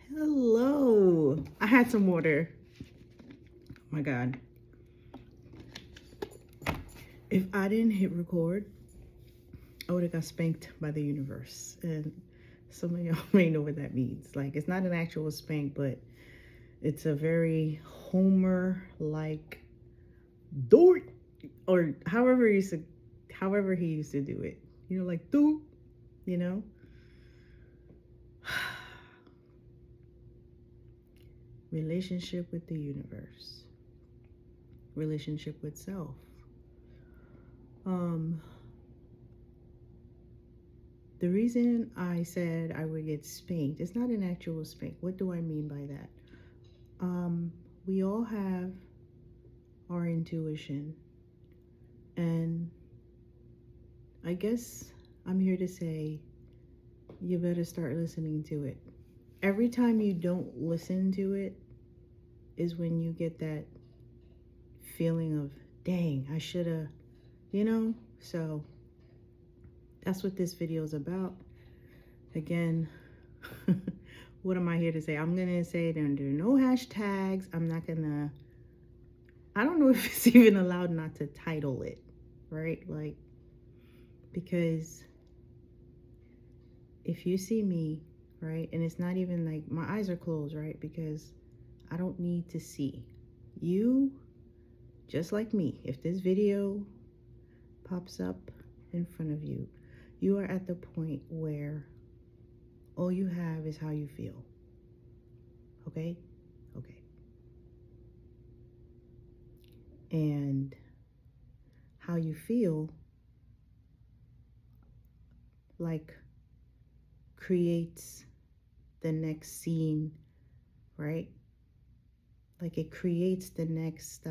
Hello. I had some water. Oh my God. If I didn't hit record, I would have got spanked by the universe. And some of y'all may know what that means. Like, it's not an actual spank, but it's a very Homer-like do it, or however he used to do it. You know, like do, you know. Relationship with the universe. Relationship with self. The reason I said I would get spanked, it's not an actual spank. What do I mean by that? We all have our intuition, and I guess I'm here to say you better start listening to it. Every time you don't listen to it is when you get that feeling of, dang, I should have, you know? So that's what this video is about. Again, what am I here to say? I'm going to say there are no hashtags. I don't know if it's even allowed not to title it, right? Like, because if you see me, right, and it's not even like my eyes are closed, right? Because I don't need to see you, just like me. If this video pops up in front of you, you are at the point where all you have is how you feel. Okay? Okay. And how you feel, like, creates the next scene, right? Like, it creates the next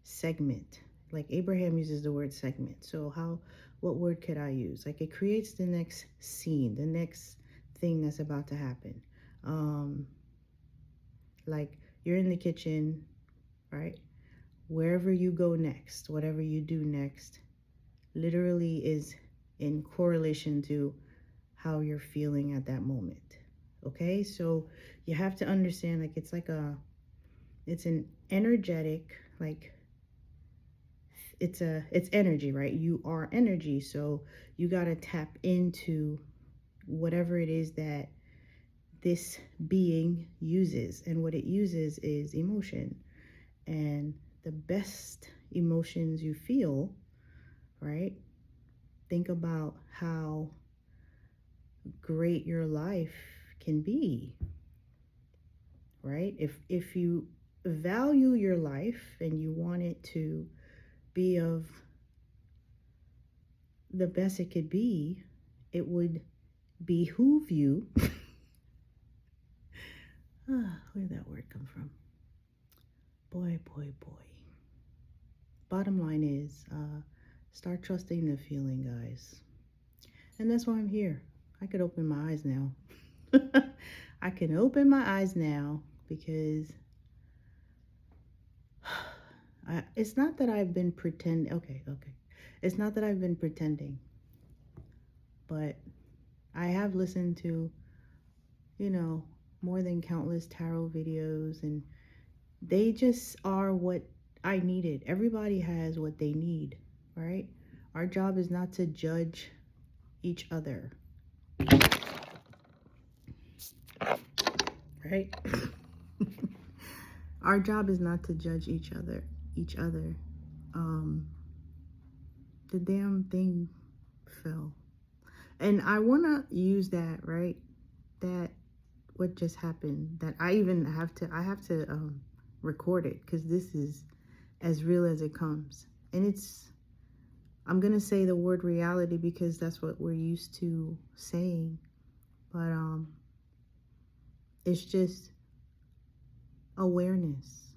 segment. Like, Abraham uses the word segment. So what word could I use? Like, it creates the next scene, the next thing that's about to happen. Like, you're in the kitchen, right? Wherever you go next, whatever you do next, literally is in correlation to how you're feeling at that moment. Okay, so you have to understand, like, it's an energetic, like, it's energy, right? You are energy, so you got to tap into whatever it is that this being uses, and what it uses is emotion. And the best emotions you feel, right? Think about how great your life can be, right? If you value your life and you want it to be of the best it could be, it would behoove you. Where did that word come from? Boy. Bottom line is, start trusting the feeling, guys. And that's why I'm here. I could open my eyes now. I can open my eyes now because it's not that I've been pretending. Okay. It's not that I've been pretending, but I have listened to, more than countless tarot videos, and they just are what I needed. Everybody has what they need, right? Our job is not to judge each other, right? Our job is not to judge each other. The damn thing fell. And I want to use that, right? That what just happened, that I have to record it, because this is as real as it comes. And I'm going to say the word reality because that's what we're used to saying. But it's just awareness,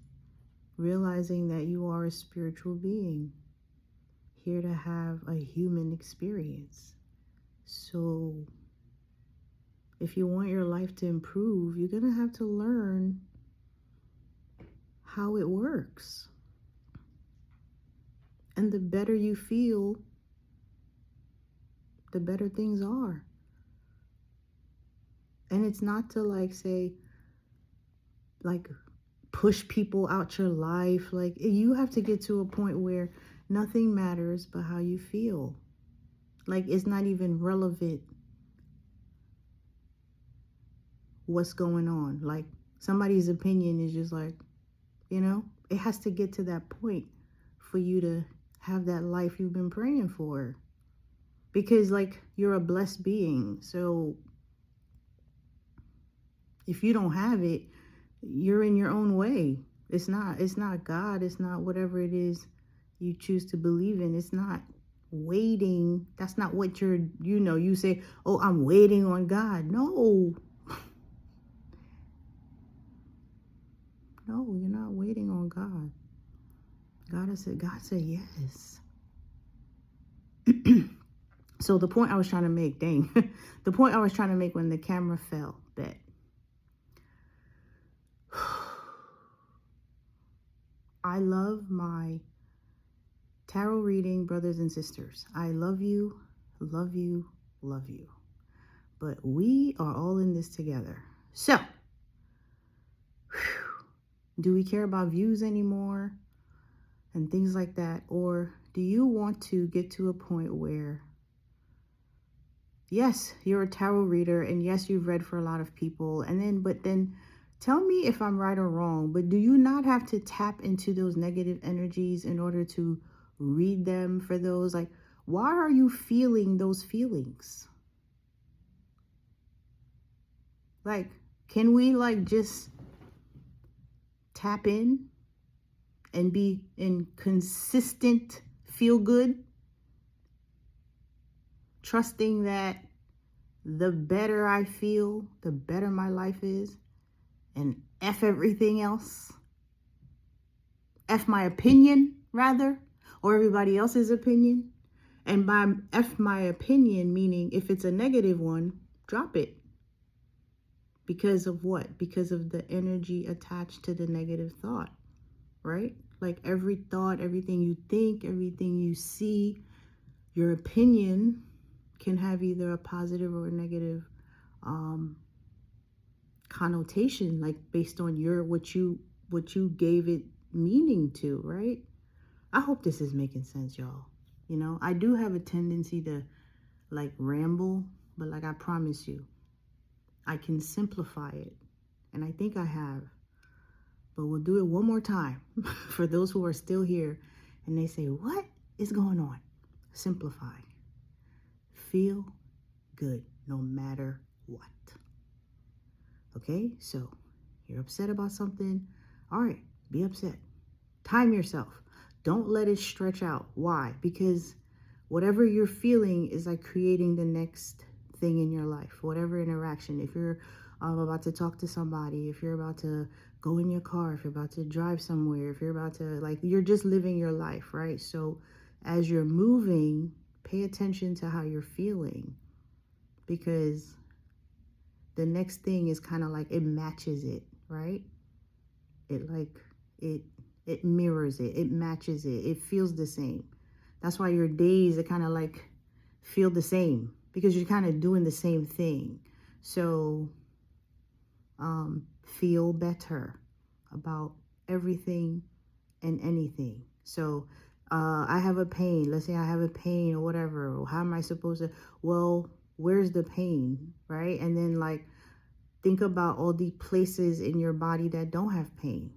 realizing that you are a spiritual being here to have a human experience. So if you want your life to improve, you're going to have to learn how it works. And the better you feel, the better things are. And it's not to like say, like, push people out your life. Like, you have to get to a point where nothing matters but how you feel. Like, it's not even relevant what's going on. Like, somebody's opinion is just like, it has to get to that point for you to have that life you've been praying for. Because, like, you're a blessed being. So if you don't have it, you're in your own way. It's not God. It's not whatever it is you choose to believe in. It's not waiting. That's not what you say, oh, I'm waiting on God. No. No, you're not waiting on God. God said yes. So the point I was trying to make, the point I was trying to make when the camera fell, that I love my tarot reading brothers and sisters. I love you, love you, love you. But we are all in this together. So, do we care about views anymore and things like that? Or do you want to get to a point where, yes, you're a tarot reader, and yes, you've read for a lot of people, but then tell me if I'm right or wrong, but do you not have to tap into those negative energies in order to read them for those? Like, why are you feeling those feelings? Like, can we just tap in and be in consistent feel good, trusting that the better I feel, the better my life is, and F everything else? F my opinion, rather, or everybody else's opinion. And by F my opinion, meaning if it's a negative one, drop it. Because of what? Because of the energy attached to the negative thought, right? Like, every thought, everything you think, everything you see, your opinion can have either a positive or a negative connotation, like based on what you gave it meaning to, right? I hope this is making sense, y'all. I do have a tendency to like ramble, but like I promise you, I can simplify it. And I think I have. But we'll do it one more time for those who are still here and they say, what is going on? Simplify. Feel good no matter what. Okay? So you're upset about something. All right, be upset. Time yourself. Don't let it stretch out. Why? Because whatever you're feeling is like creating the next thing in your life, whatever interaction. If you're about to talk to somebody, if you're about to go in your car, if you're about to drive somewhere, if you're about to, you're just living your life, right? So as you're moving, pay attention to how you're feeling, because the next thing is kind of like it matches it, right? It mirrors it, it matches it, it feels the same. That's why your days, kind of feel the same, because you're kind of doing the same thing. So feel better about everything and anything. So I have a pain. Let's say I have a pain or whatever. How am I supposed to? Well, where's the pain, right? And then think about all the places in your body that don't have pain.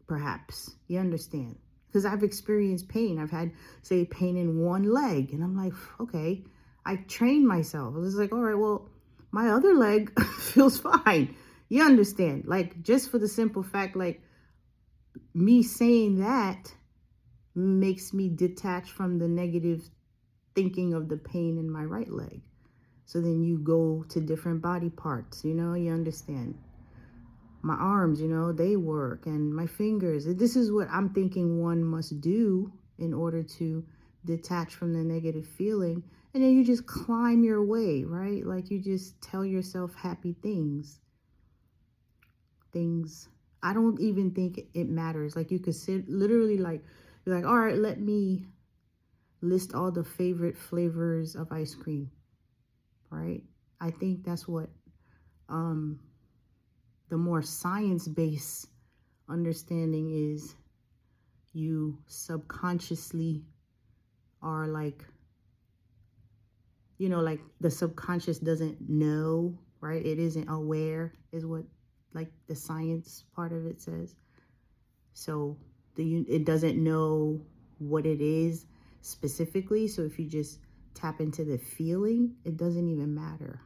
Perhaps you understand, because I've experienced pain. I've had, say, pain in one leg, and I'm like, okay, I trained myself. I was like, all right, well, my other leg feels fine. You understand? Just for the simple fact, me saying that makes me detach from the negative thinking of the pain in my right leg. So then you go to different body parts, you understand. My arms, they work, and my fingers. This is what I'm thinking one must do in order to detach from the negative feeling. And then you just climb your way, right? You just tell yourself happy things. I don't even think it matters. You could sit literally you're like, all right, let me list all the favorite flavors of ice cream, right? I think that's what The more science-based understanding is you subconsciously are like, like the subconscious doesn't know, right? It isn't aware, is what like the science part of it says. So it doesn't know what it is specifically. So if you just tap into the feeling, it doesn't even matter.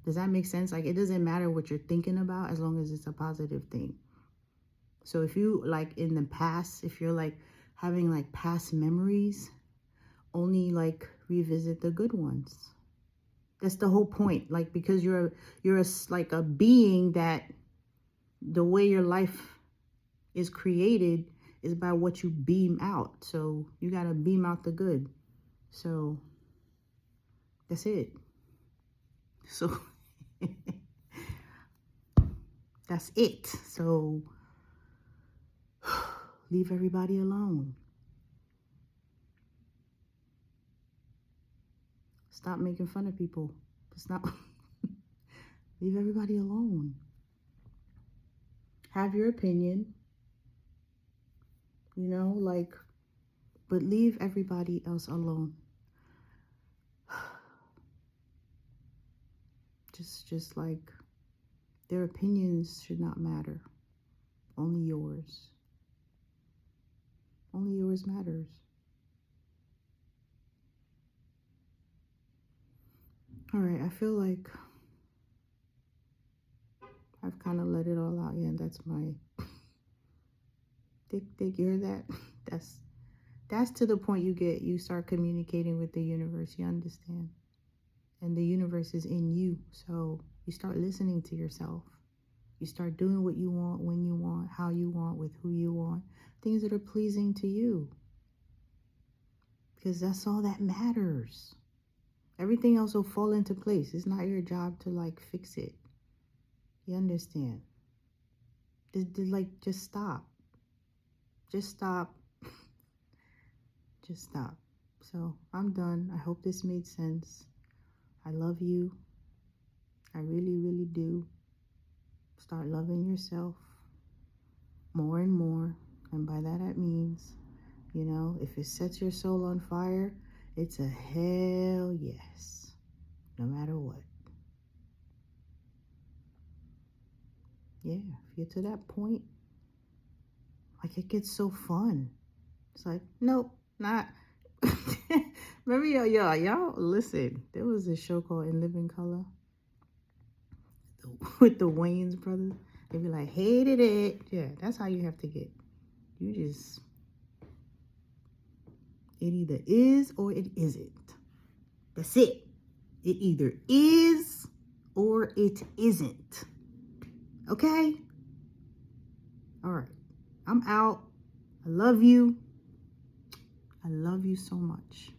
Does that make sense? Like, it doesn't matter what you're thinking about as long as it's a positive thing. So if you like in the past, if you're like having like past memories, only like revisit the good ones. That's the whole point. Like, because you're like a being that the way your life is created is by what you beam out. So you got to beam out the good. So that's it. So that's it. So leave everybody alone. Stop making fun of people. Just not leave everybody alone. Have your opinion, like, but leave everybody else alone. Just like, their opinions should not matter. Only yours. Only yours matters. All right, I feel like I've kind of let it all out. Yeah, that's my dick. You hear that? That's to the point you start communicating with the universe. You understand? And the universe is in you. So you start listening to yourself. You start doing what you want, when you want, how you want, with who you want. Things that are pleasing to you. Because that's all that matters. Everything else will fall into place. It's not your job to like fix it. You understand? Just stop. Just stop. Just stop. So I'm done. I hope this made sense. I love you. I really, really do. Start loving yourself more and more. And by that, it means, if it sets your soul on fire, it's a hell yes. No matter what. Yeah, if you're to that point, like, it gets so fun. It's like, nope, not. Remember, y'all, listen. There was a show called In Living Color with the Wayans brothers. They'd be like, hated it. Yeah, that's how you have to get. It either is or it isn't. That's it. It either is or it isn't. Okay? All right. I'm out. I love you. I love you so much.